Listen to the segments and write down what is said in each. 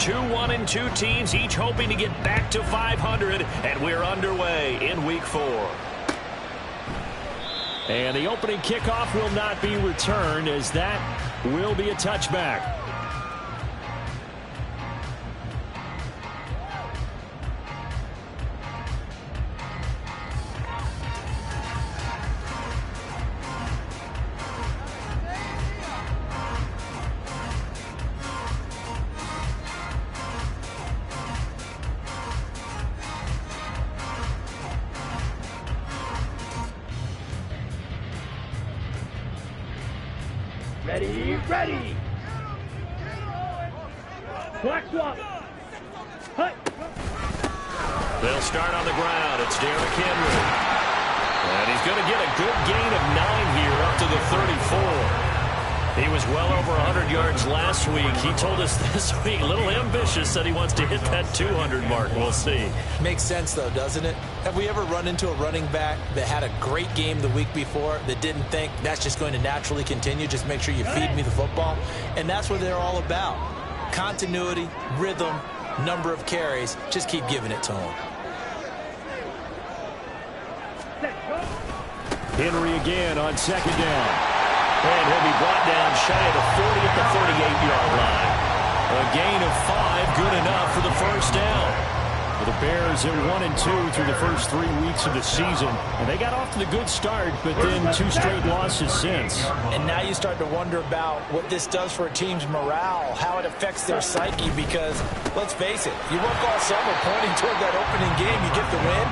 Two 1-2 teams, each hoping to get back to 500, and we're underway in Week 4. And the opening kickoff will not be returned, as that will be a touchback. Ready. Black swap. Hut. They'll start on the ground. It's Derrick Henry. And he's going to get a good gain of 9 here up to the 34. He was well over 100 yards last week. He told us this week, a little ambitious, said he wants to hit that 200 mark. We'll see. Makes sense, though, doesn't it? Have we ever run into a running back that had a great game the week before that didn't think that's just going to naturally continue? Just make sure you feed me the football. And that's what they're all about. Continuity, rhythm, number of carries. Just keep giving it to him. Henry again on second down. And he'll be brought down shy of the 40 at the 38-yard line. A gain of 5, good enough for the first down. Well, the Bears are 1-2 through the first 3 weeks of the season. And they got off to the good start, but then 2 straight losses since. And now you start to wonder about what this does for a team's morale, how it affects their psyche, because, let's face it, you work all summer pointing toward that opening game, you get the win,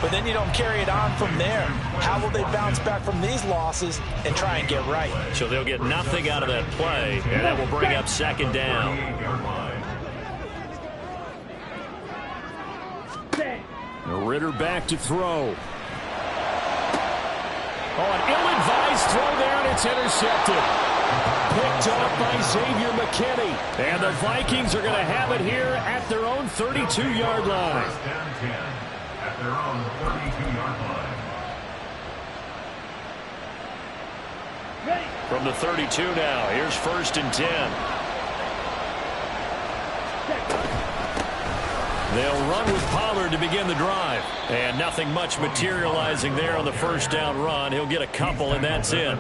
but then you don't carry it on from there. How will they bounce back from these losses and try and get right? So they'll get nothing out of that play, and that will bring up second down. Ritter back to throw. Oh, an ill-advised throw there, and it's intercepted. Picked up by Xavier McKinney. And the Vikings are going to have it here at their own 32-yard line. At their own 32-yard line. From the 32 now, here's 1st and 10. They'll run with Pollard to begin the drive. And nothing much materializing there on the first down run. He'll get a couple, and that's it.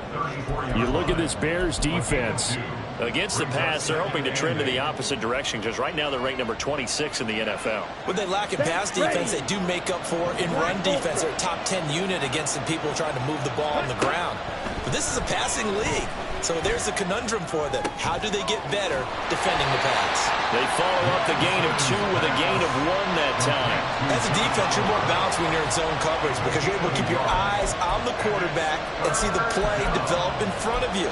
You look at this Bears defense. Against the pass, they're hoping to trend in the opposite direction, because right now they're ranked number 26 in the NFL. When they lack in pass defense, they do make up for in run defense. They're a top 10 unit against the people trying to move the ball on the ground. But this is a passing league, so there's a conundrum for them. How do they get better defending the pass? They follow up the gain of 2 with a gain of 1 that time. As a defense, you're more balanced when you're in zone coverage because you're able to keep your eyes on the quarterback and see the play develop in front of you.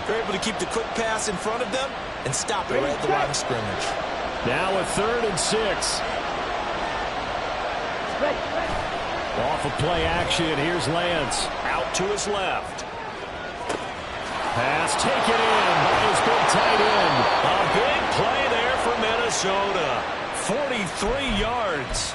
You're able to keep the quick pass in front of them and stop it right at the line of scrimmage. Now a 3rd and 6. Off of play action, here's Lance. Out to his left. Pass taken in by his big tight end. A big play there for Minnesota. 43 yards.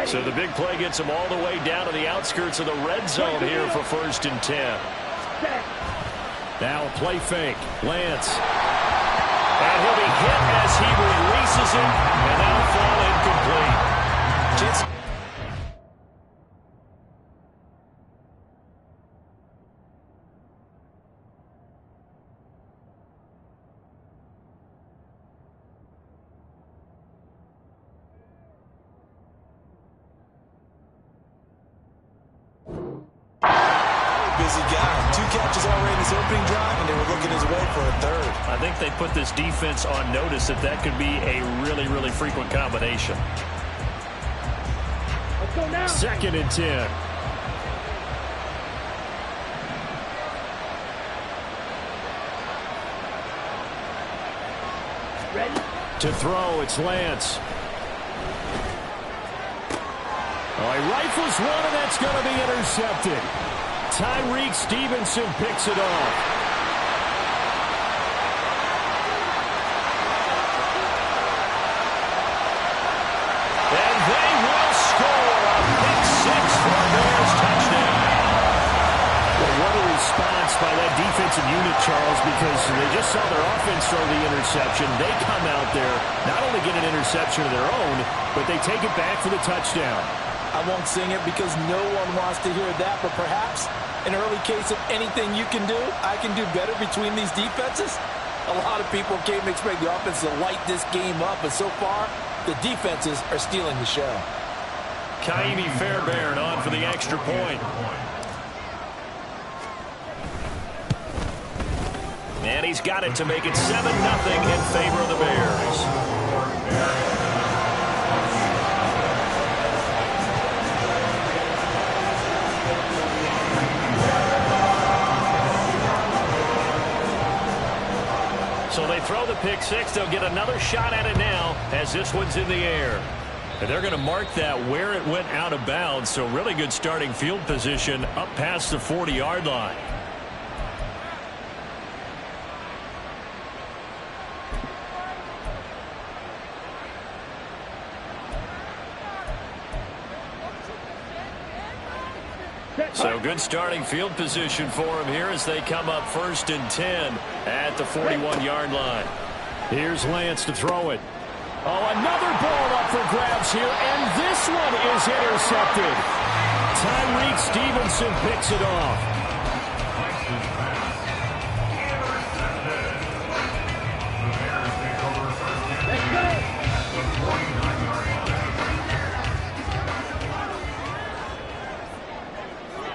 So the big play gets him all the way down to the outskirts of the red zone here for 1st and 10. Now a play fake. Lance. And he'll be hit as he releases it, and that'll fall incomplete. Busy guy. 2 catches already in his opening drive, and they were looking his way for a 3rd. I think they put this defense on notice that could be a really, really frequent combination. Let's go now. 2nd and 10. Ready? To throw, it's Lance. Oh, he rifles one, and that's going to be intercepted. Tyreek Stevenson picks it off. And they will score a pick 6 for a Bears touchdown. Well, what a defense throw the interception. They come out there, not only get an interception of their own, but they take it back for the touchdown. I won't sing it because no one wants to hear that, but perhaps an early case of anything you can do, I can do better between these defenses. A lot of people came to expect the offense to light this game up, but so far, the defenses are stealing the show. Kaimi Fairbairn on for the extra point. And he's got it to make it 7-0 in favor of the Bears. So they throw the pick six. They'll get another shot at it now as this one's in the air. And they're going to mark that where it went out of bounds. So really good starting field position up past the 40-yard line. So good starting field position for him here as they come up 1st and 10 at the 41-yard line. Here's Lance to throw it. Oh, another ball up for grabs here, and this one is intercepted. Tyreek Stevenson picks it off.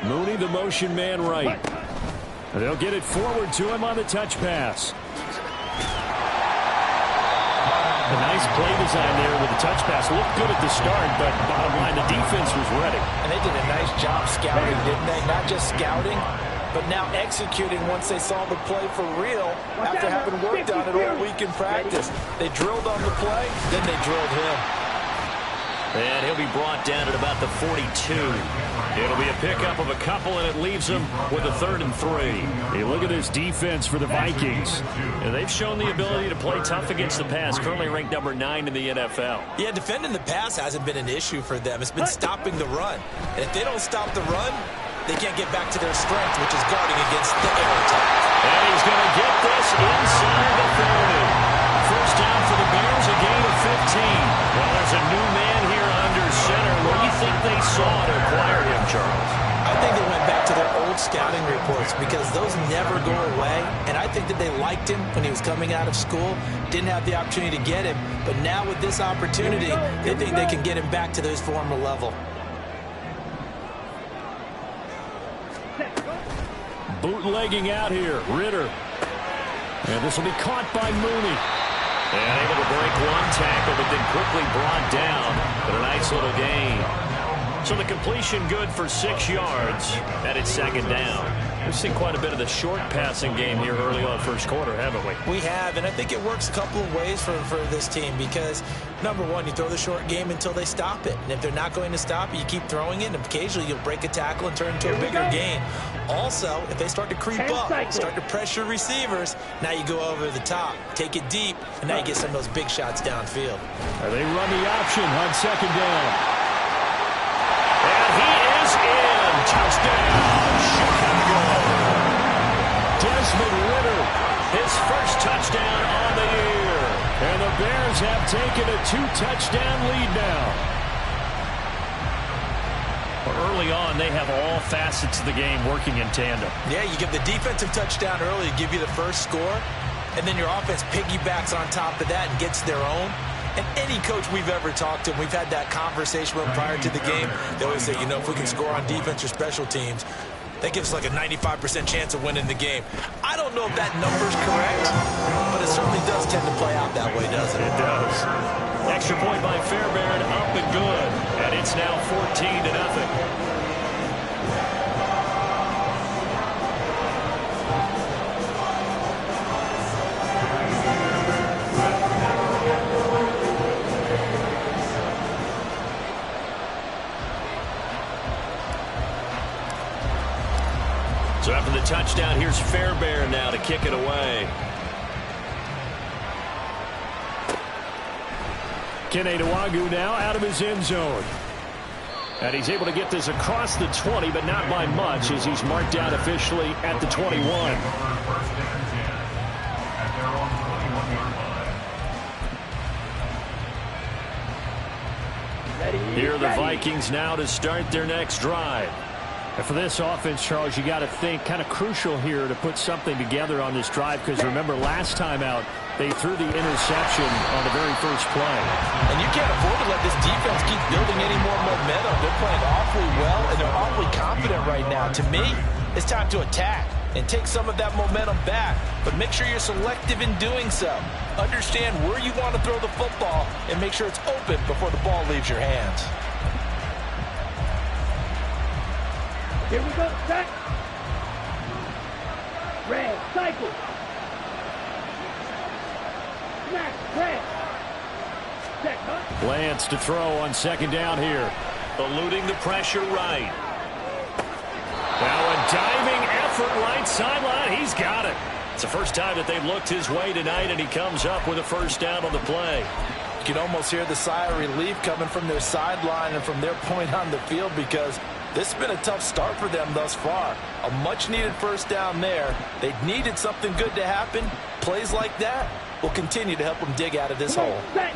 Mooney, the motion man right. They'll get it forward to him on the touch pass. A nice play design there with the touch pass. Looked good at the start, but bottom line, the defense was ready. And they did a nice job scouting, didn't they? Not just scouting, but now executing once they saw the play for real after having worked on it all week in practice. They drilled on the play, then they drilled him. And he'll be brought down at about the 42. It'll be a pickup of a couple, and it leaves them with a 3rd and 3. Hey, look at this defense for the Vikings. And they've shown the ability to play tough against the pass, currently ranked number 9 in the NFL. Yeah, defending the pass hasn't been an issue for them. It's been stopping the run. And if they don't stop the run, they can't get back to their strength, which is guarding against the air attack. And he's going to get this inside the 30. First down for the Bears, a gain of 15. Well, there's a new man here under center. What do you think they saw to acquire him, Charles? I think they went back to their old scouting reports because those never go away. And I think that they liked him when he was coming out of school. Didn't have the opportunity to get him. But now with this opportunity, they think they can get him back to those former level. Bootlegging out here, Ritter. And this will be caught by Mooney. And able to break one tackle, but then quickly brought down. But a nice little gain. So the completion good for 6 yards, and it's 2nd down. We've seen quite a bit of the short passing game here early on first quarter, haven't we? We have, and I think it works a couple of ways for this team because, number one, you throw the short game until they stop it. And if they're not going to stop it, you keep throwing it, and occasionally you'll break a tackle and turn into a bigger gain. Also, if they start to creep up, start to pressure receivers, now you go over the top, take it deep, and now you get some of those big shots downfield. They run the option on 2nd down. And he is in. Touchdown, Chicago. Desmond Ritter, his first touchdown on the year. And the Bears have taken a 2-touchdown lead now. Early on, they have all facets of the game working in tandem. Yeah, you give the defensive touchdown early to give you the first score, and then your offense piggybacks on top of that and gets their own. And any coach we've ever talked to, we've had that conversation with prior to the game, they always say, you know, if we can score on defense or special teams, that gives us like a 95% chance of winning the game. I don't know if that number's correct, but it certainly does tend to play out that way, doesn't it? It does. Extra point by Fairbairn, up and good. And it's now 14-0. So after the touchdown, here's Fairbairn now to kick it away. Kene Nwangwu now out of his end zone. And he's able to get this across the 20, but not by much as he's marked out officially at the 21. Here are the Vikings now to start their next drive. And for this offense, Charles, you got to think kind of crucial here to put something together on this drive, because remember last time out they threw the interception on the very first play. And you can't afford to let this defense keep building any more momentum. They're playing awfully well, and they're awfully confident right now. To me, it's time to attack and take some of that momentum back, but make sure you're selective in doing so. Understand where you want to throw the football and make sure it's open before the ball leaves your hands. Here we go, set. Red, cycle. Smash, red. Set, huh? Lance to throw on second down here. Eluding the pressure right. Now a diving effort right sideline. He's got it. It's the first time that they've looked his way tonight, and he comes up with a first down on the play. You can almost hear the sigh of relief coming from their sideline and from their point on the field, because this has been a tough start for them thus far. A much-needed first down there. They needed something good to happen. Plays like that will continue to help them dig out of this hole. Set.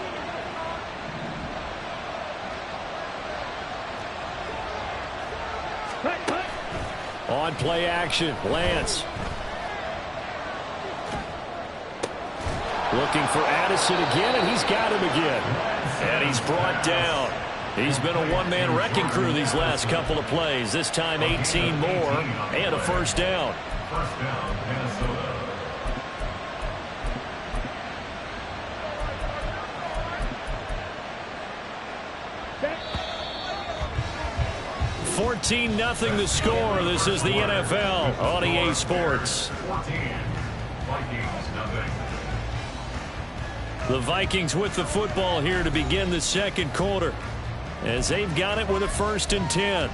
Cut, cut. On play action, Lance. Looking for Addison again, and he's got him again. And he's brought down. He's been a one-man wrecking crew these last couple of plays. This time 18 more and a first down. First down, Minnesota. Set. 14-0 the score. This is the NFL on EA Sports. 14. Vikings, nothing. The Vikings with the football here to begin the second quarter, as they've got it with a 1st and 10.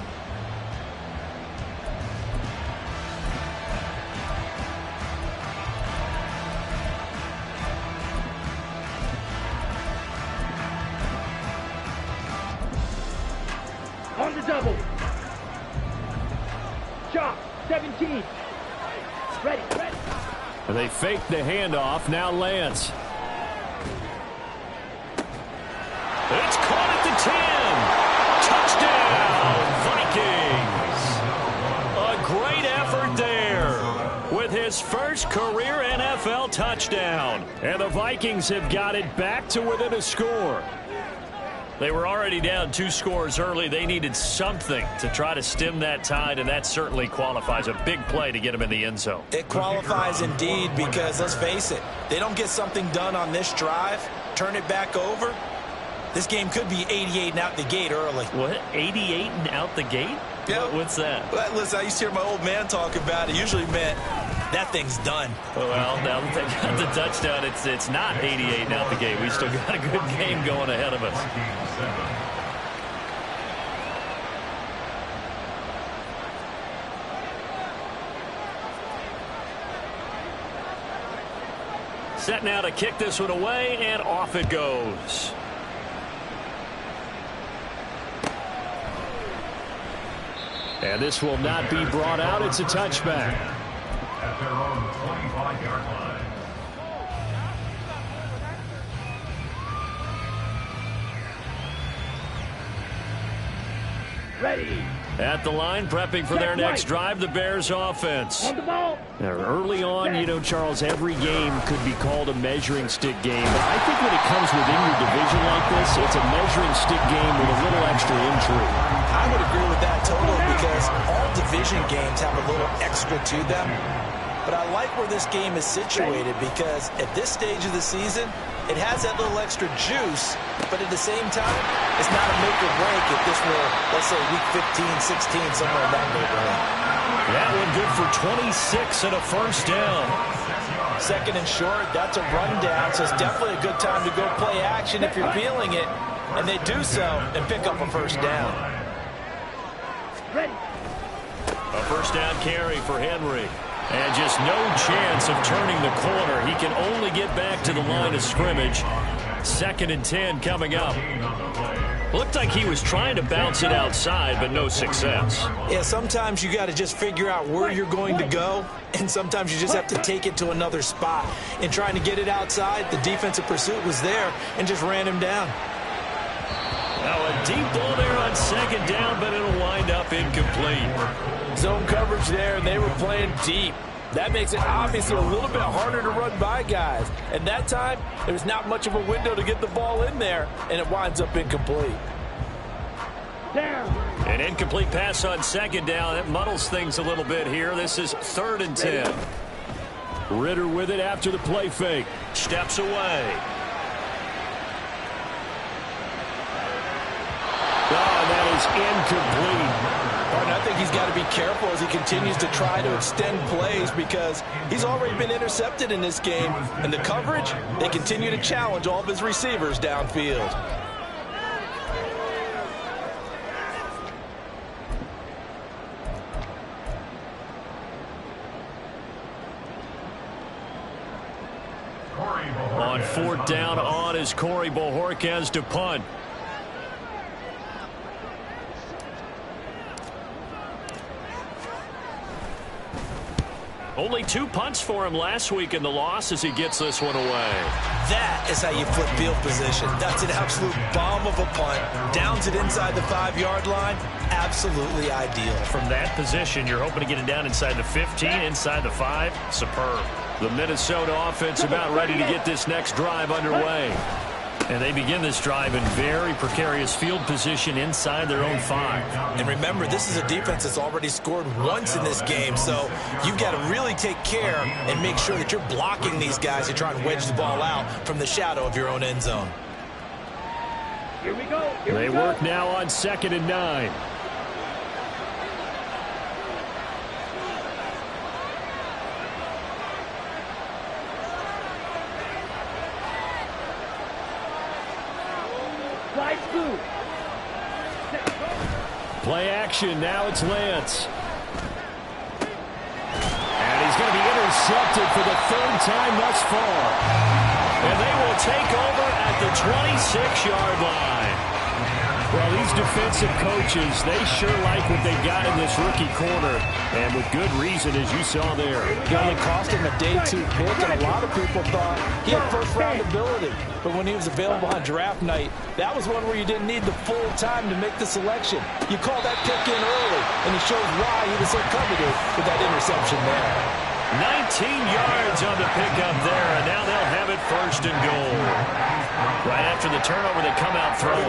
On the double. Chop, 17. Ready, ready. And they fake the handoff. Now Lance. It's caught at the 10. Touchdown, Vikings. A great effort there with his first career NFL touchdown. And the Vikings have got it back to within a score. They were already down 2 scores early. They needed something to try to stem that tide, and that certainly qualifies. A big play to get them in the end zone. It qualifies indeed, because let's face it, they don't get something done on this drive, turn it back over, this game could be 88 and out the gate early. What? 88 and out the gate? Yep. What's that? Well, listen, I used to hear my old man talk about it. Usually meant that thing's done. Well, now that they got the touchdown, it's not 88 and out the gate. We still got a good game going ahead of us. Vikings, 7. Set now to kick this one away, and off it goes. And this will not be brought out. It's a touchback. At their own 25-yard line. Ready. At the line, prepping for their next drive, the Bears offense. On the ball. Now, early on, you know, Charles, every game could be called a measuring stick game. But I think when it comes within your division like this, it's a measuring stick game with a little extra intrigue. I would agree with that totally, because all division games have a little extra to them. But I like where this game is situated, because at this stage of the season, it has that little extra juice, but at the same time, it's not a make or break if this were, let's say, week 15, 16, somewhere in that neighborhood. That one good for 26 and a first down. 2nd and short, that's a rundown, so it's definitely a good time to go play action if you're feeling it, and they do so and pick up a first down. Ready. A first down carry for Henry. And just no chance of turning the corner. He can only get back to the line of scrimmage. 2nd and 10 coming up. Looked like he was trying to bounce it outside, but no success. Yeah, sometimes you got to just figure out where you're going to go, and sometimes you just have to take it to another spot. In trying to get it outside, the defensive pursuit was there and just ran him down. Now a deep ball there on second down, but it'll wind up incomplete. Zone coverage there, and they were playing deep. That makes it obviously a little bit harder to run by guys. And that time, there's not much of a window to get the ball in there, and it winds up incomplete. Down. An incomplete pass on second down. That muddles things a little bit here. This is 3rd and 10. Ritter with it after the play fake. Steps away. Oh, that is incomplete. And I think he's got to be careful as he continues to try to extend plays because he's already been intercepted in this game. And the coverage, they continue to challenge all of his receivers downfield. On 4th down on is Corey Bojorquez to punt. Only 2 punts for him last week in the loss as he gets this one away. That is how you flip field position. That's an absolute bomb of a punt. Downs it inside the 5-yard line. Absolutely ideal. From that position, you're hoping to get it down inside the 15, inside the 5. Superb. The Minnesota offense about ready to get this next drive underway. And they begin this drive in very precarious field position inside their own 5. And remember, this is a defense that's already scored once in this game, so you've got to really take care and make sure that you're blocking these guys who try and wedge the ball out from the shadow of your own end zone. Here we go. Here They we go. work now on 2nd and 9. Slide through. Play action. Now it's Lance. And he's going to be intercepted for the 3rd time thus far. And they will take over at the 26-yard line. Well, these defensive coaches, they sure like what they got in this rookie corner. And with good reason, as you saw there. It cost him a day 2 pick, and a lot of people thought he had first-round ability. But when he was available on draft night, that was one where you didn't need the full time to make the selection. You call that pick in early, and he shows why he was so coveted with that interception there. 19 yards on the pickup there, and now they'll have it 1st and goal. Right after the turnover, they come out throwing.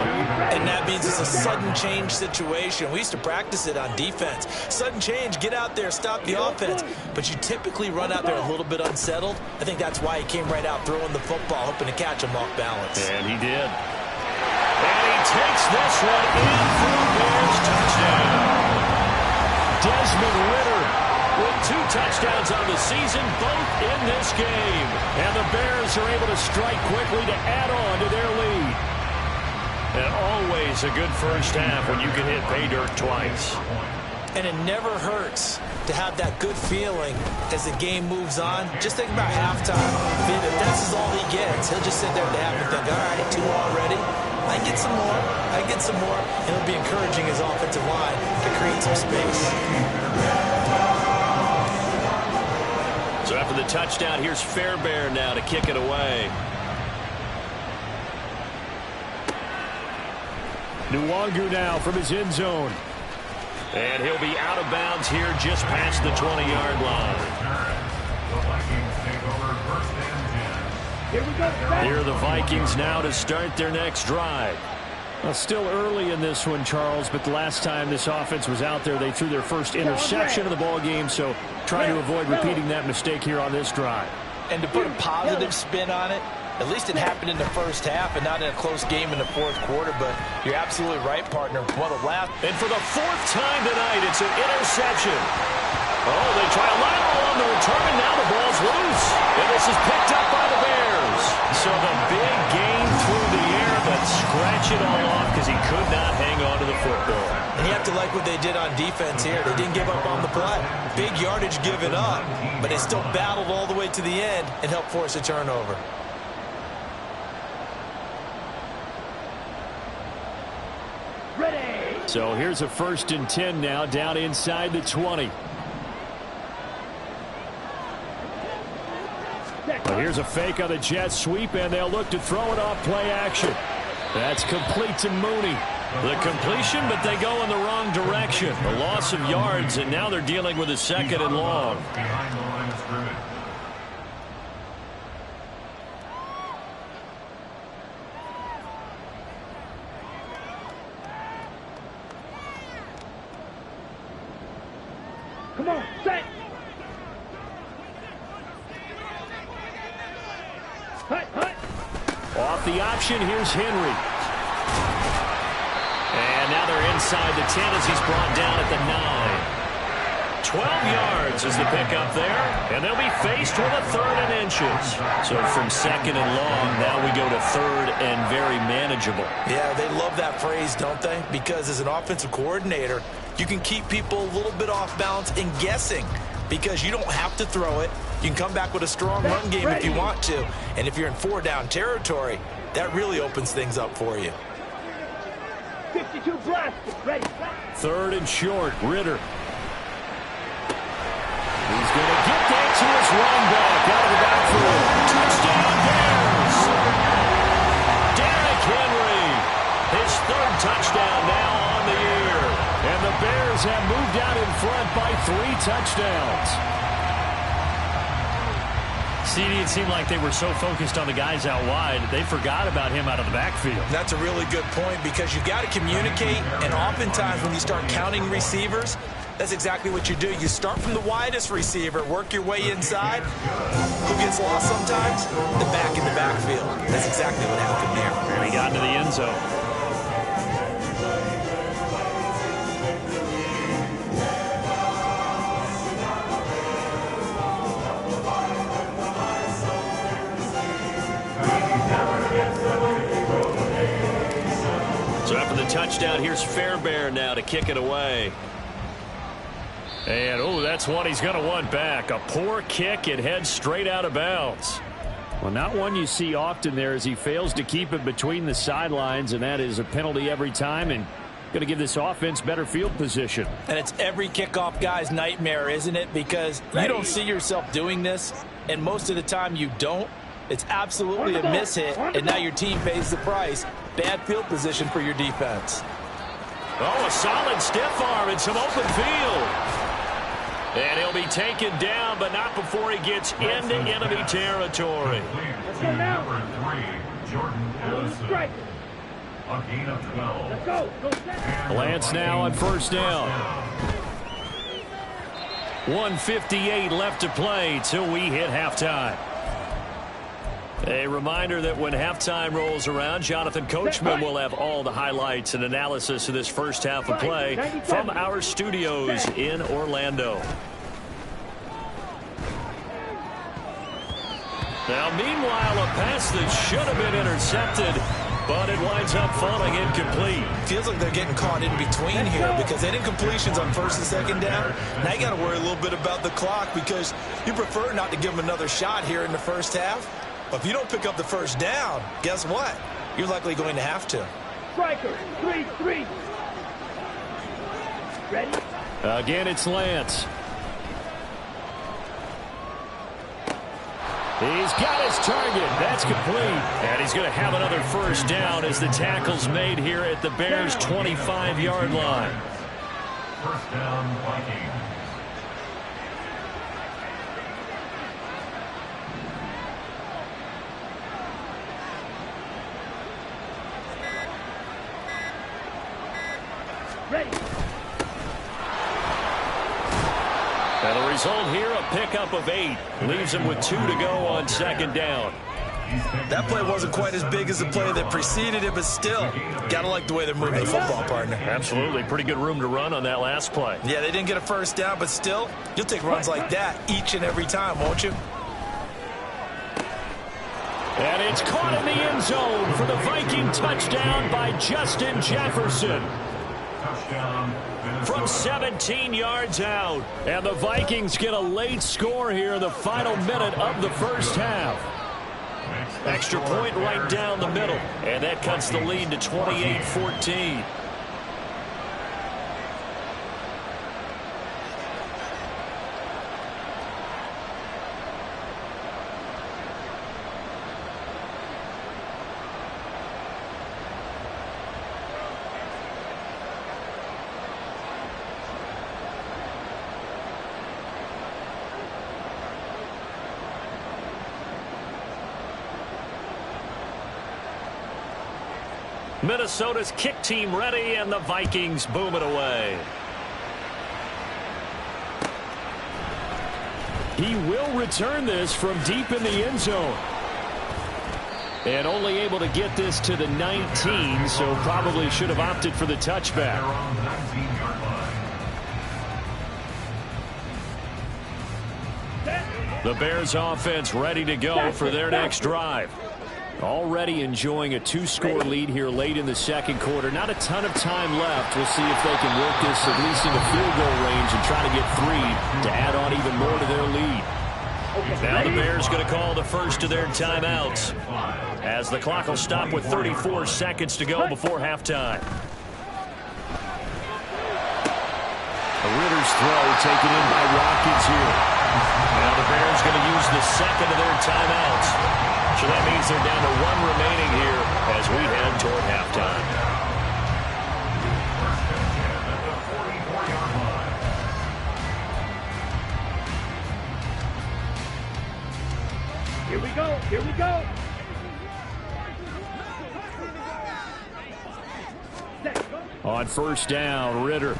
And that means it's a sudden change situation. We used to practice it on defense. Sudden change, get out there, stop the offense. But you typically run out there a little bit unsettled. I think that's why he came right out throwing the football, hoping to catch him off balance. And he did. And he takes this one in for the Bears touchdown. Desmond Ritter with 2 touchdowns on the season, both in this game. And the Bears are able to strike quickly to add on to their lead. And always a good first half when you can hit pay dirt twice. And it never hurts to have that good feeling as the game moves on. Just think about halftime. If that's all he gets, he'll just sit there at the half and think, all right, 2 already. I get some more. I get some more. And he'll be encouraging his offensive line to create some space. So after the touchdown, here's Fairbairn now to kick it away. Nwangu now from his end zone. And he'll be out of bounds here just past the 20-yard line. The Vikings take over 1st and 10. Here we go. Here are the Vikings now to start their next drive. Well, still early in this one, Charles, but the last time this offense was out there, they threw their first interception of the ball game, so try to avoid repeating that mistake here on this drive. And to put a positive spin on it, at least it happened in the first half and not in a close game in the 4th quarter, but you're absolutely right, partner. What a laugh. And for the 4th time tonight, it's an interception. Oh, they try a lateral on the return, and now the ball's loose. And this is picked up by the Bears. So the big gain through the air, but scratch it all off because he could not hang on to the football. And you have to like what they did on defense here. They didn't give up on the play. Big yardage given up, but they still battled all the way to the end and helped force a turnover. Ready. So here's a 1st and 10 now, down inside the 20. Well, here's a fake on the jet sweep, and they'll look to throw it off play action. That's complete to Mooney. The completion, but they go in the wrong direction. A loss of yards, and now they're dealing with a second and long. Behind the line of scrimmage. Come on, set. Hut, hut. Off the option, here's Henry. And now they're inside the 10 as he's brought down at the 9. 12 yards is the pickup there, and they'll be faced with a 3rd and inches. So from 2nd and long, now we go to 3rd and very manageable. Yeah, they love that phrase, don't they? Because as an offensive coordinator, you can keep people a little bit off balance and guessing because you don't have to throw it. You can come back with a strong run game if you want to. And if you're in 4-down territory, that really opens things up for you. 52 blast. Ready. 3rd and short, Ritter. He's going to get that to his run back out of the backfield. Touchdown, Bears! Derrick Henry, his 3rd touchdown now on the year. And the Bears have moved out in front by 3 touchdowns. CD, it seemed like they were so focused on the guys out wide, they forgot about him out of the backfield. That's a really good point because you got to communicate, and oftentimes when you start counting receivers, that's exactly what you do. You start from the widest receiver, work your way inside. Who gets lost sometimes? The back in the backfield. That's exactly what happened there. And he got into the end zone. So after the touchdown, here's Fairbairn now to kick it away. And, oh, that's one he's going to want back. A poor kick. It heads straight out of bounds. Well, not one you see often there as he fails to keep it between the sidelines, and that is a penalty every time and going to give this offense better field position. And it's every kickoff guy's nightmare, isn't it? Because you don't see yourself doing this, and most of the time you don't. It's absolutely a miss-hit, and now your team pays the price. Bad field position for your defense. Oh, a solid stiff arm and some open field. And he'll be taken down, but not before he gets into enemy territory. Let's go now. Number 3, Jordan Addison. Strike. A gain of 12. Let's go. Go set. Lance now on 1st down. 1:58 left to play till we hit halftime. A reminder that when halftime rolls around, Jonathan Coachman will have all the highlights and analysis of this first half of play from our studios in Orlando. Now, meanwhile, a pass that should have been intercepted, but it winds up falling incomplete. Feels like they're getting caught in between here because they had incompletions on 1st and 2nd down. Now you got to worry a little bit about the clock because you prefer not to give them another shot here in the first half. But if you don't pick up the 1st down, guess what? You're likely going to have to. Striker. 3-3. Ready. Again, it's Lance. He's got his target. That's complete. And he's going to have another 1st down as the tackle's made here at the Bears' 25-yard line. 1st down, Vikings. Ready. And the result here, a pickup of 8. Leaves him with 2 to go on 2nd down. That play wasn't quite as big as the play that preceded it, but still, got to like the way they're moving the football, partner. Absolutely. Pretty good room to run on that last play. Yeah, they didn't get a 1st down, but still, you'll take runs like that each and every time, won't you? And it's caught in the end zone for the Viking touchdown by Justin Jefferson. From 17 yards out. And the Vikings get a late score here in the final minute of the first half. Extra point right down the middle. And that cuts the lead to 28-14. Minnesota's kick team ready, and the Vikings boom it away. He will return this from deep in the end zone. And only able to get this to the 19, so probably should have opted for the touchback. The Bears offense ready to go for their next drive. Already enjoying a 2-score lead here late in the second quarter. Not a ton of time left. We'll see if they can work this at least into field goal range and try to get 3 to add on even more to their lead. Now the Bears going to call the first of their timeouts, as the clock will stop with 34 seconds to go before halftime. Ritter's throw taken in by Watkins here. Now the Bears going to use the second of their timeouts. So that means they're down to 1 remaining here as we head toward halftime. Here we go. Here we go. On first down, Ritter.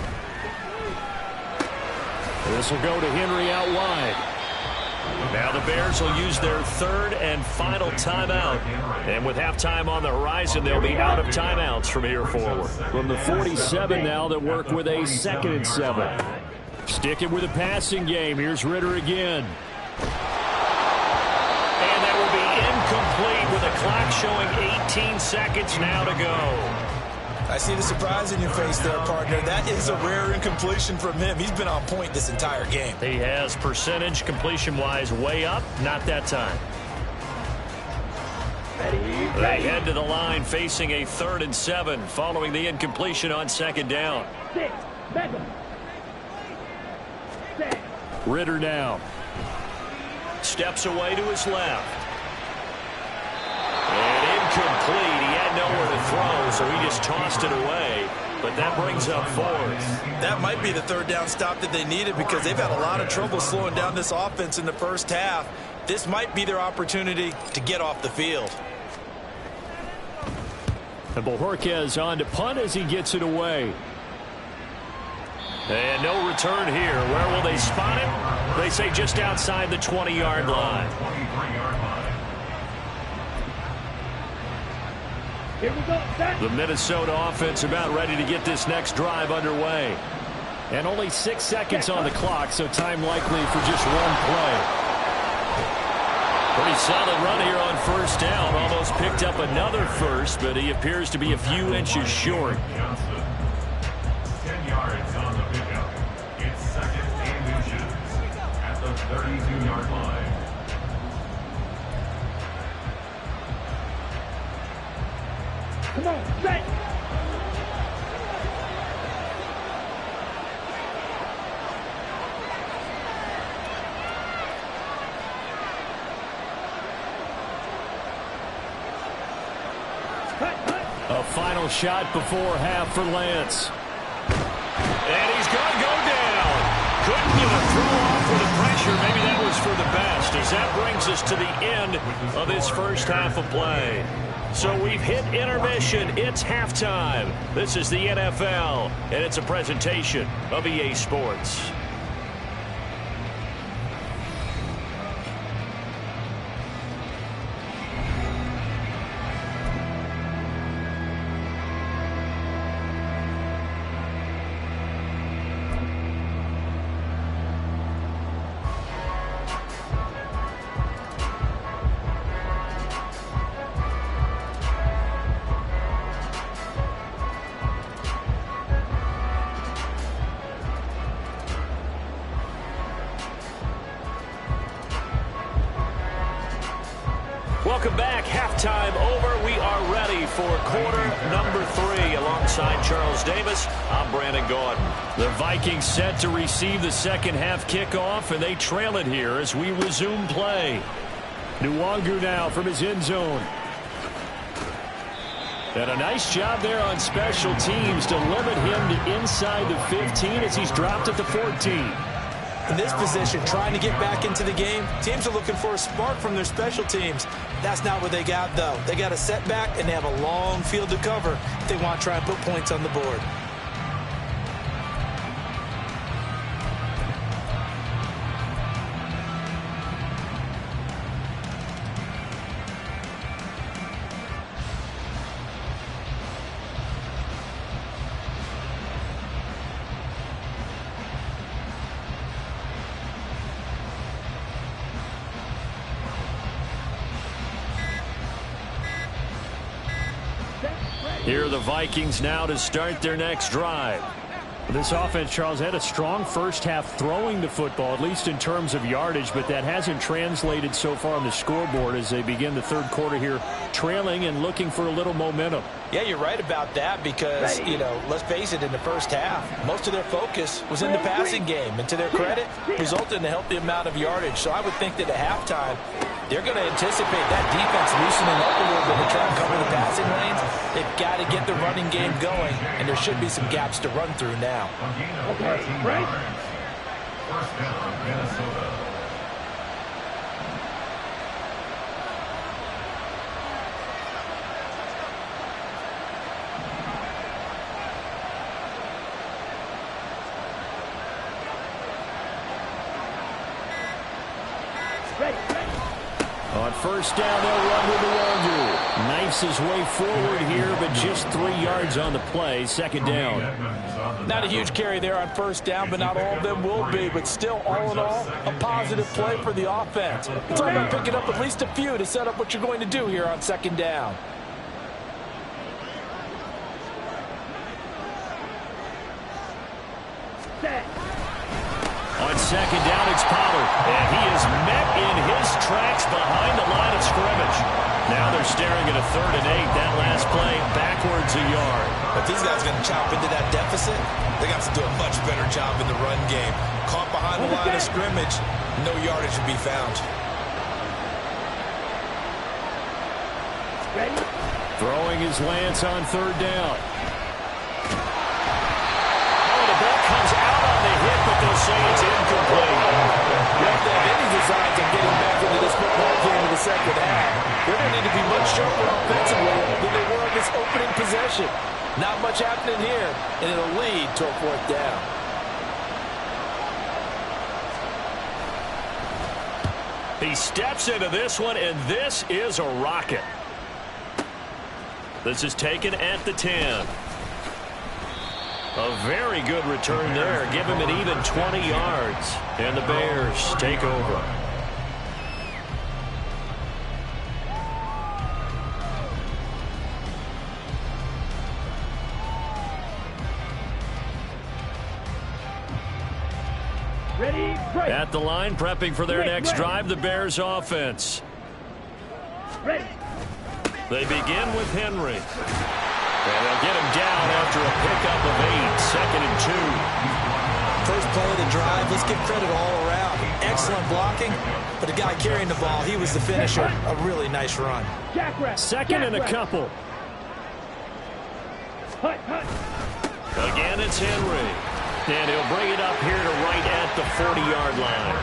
This will go to Henry out wide. Now the Bears will use their 3rd and final timeout. And with halftime on the horizon, they'll be out of timeouts from here forward. From the 47 now, they work with a 2nd and 7. Sticking with a passing game. Here's Ritter again. And that will be incomplete with a clock showing 18 seconds now to go. I see the surprise in your face there, partner. That is a rare incompletion from him. He's been on point this entire game. He has percentage completion-wise way up. Not that time. They head to the line facing a 3rd and 7 following the incompletion on 2nd down. Ritter now. Steps away to his left. And incomplete. He had nowhere to throw, so he just tossed it away. But that brings up 4th. That might be the 3rd down stop that they needed, because they've had a lot of trouble slowing down this offense in the first half. This might be their opportunity to get off the field. And Bojorquez on to punt as he gets it away. And no return here. Where will they spot him? They say just outside the 20-yard line. Here we go. The Minnesota offense about ready to get this next drive underway. And only 6 seconds on the clock, so time likely for just 1 play. Pretty solid run here on first down. Almost picked up another first, but he appears to be a few inches short. 10 yards on the pickup. It's 2nd and inches at the 32-yard line. Come on, set. A final shot before half for Lance. And he's going to go down. Couldn't get a throw off with the pressure. Maybe that was for the best, as that brings us to the end of this first half of play. So we've hit intermission. It's halftime. This is the NFL, and it's a presentation of EA Sports. Welcome back. Halftime over. We are ready for quarter number 3. Alongside Charles Davis, I'm Brandon Gordon. The Vikings set to receive the second half kickoff, and they trail it here as we resume play. Nwangu now from his end zone. And a nice job there on special teams to limit him to inside the 15 as he's dropped at the 14. In this position, trying to get back into the game, teams are looking for a spark from their special teams. That's not what they got, though. They got a setback, and they have a long field to cover if they want to try and put points on the board. Here are the Vikings now to start their next drive. This offense, Charles, had a strong first half throwing the football, at least in terms of yardage, but that hasn't translated so far on the scoreboard as they begin the third quarter here trailing and looking for a little momentum. Yeah, you're right about that because, you know, let's face it, in the first half, most of their focus was in the passing game. And to their credit, resulted in a healthy amount of yardage. So I would think that at halftime, they're going to anticipate that defense loosening up a little bit to try and cover the passing lanes. They've got to get the running game going, and there should be some gaps to run through now. Okay, right? First down, Minnesota. On first down, they'll run with the Wagyu. Knifes his way forward here, but just 3 yards on the play. Second down. Not a huge carry there on first down, but not all of them will be. But still, all in all, a positive play for the offense. It's all about picking up at least a few to set up what you're going to do here on second down. On second down, it's Pollard. And he is met in his tracks behind the line of scrimmage. Now they're staring at a 3rd and 8. That last play, backwards a yard. If these guys are going to chop into that deficit, they got to do a much better job in the run game. Caught behind the line of scrimmage, no yardage to be found. Throwing his Lance on 3rd down. They'll say it's incomplete. You have to have any designs of getting back into this football game in the second half. They're going to need to be much sharper offensively than they were in this opening possession. Not much happening here, and it'll lead to a 4th down. He steps into this one, and this is a rocket. This is taken at the 10. A very good return there. Give him an even 20 yards. And the Bears take over. Ready, break. At the line, prepping for their next drive, the Bears offense. Ready. They begin with Henry. And they'll get him down after a pickup of 8, 2nd and 2. First play of the drive, let's give credit all around. Excellent blocking, but the guy carrying the ball, he was the finisher. A really nice run. Second and a couple. Again, it's Henry. And he'll bring it up here to right at the 40-yard line.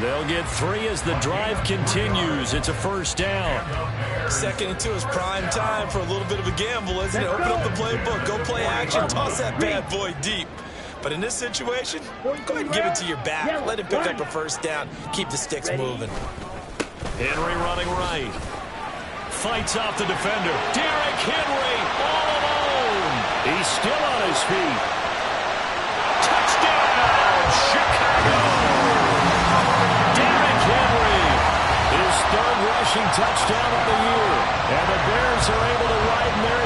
They'll get 3 as the drive continues. It's a first down. 2nd and 2 is prime time for a little bit of a gamble, isn't it? Open up the playbook, go play action, toss that bad boy deep. But in this situation, go ahead and give it to your back. Let him pick up a first down. Keep the sticks moving. Henry running right. Fights off the defender. Derrick Henry all alone. He's still on his feet. Touchdown, Chicago. Derrick Henry, his 3rd rushing touchdown of the year. And the Bears are able to ride in their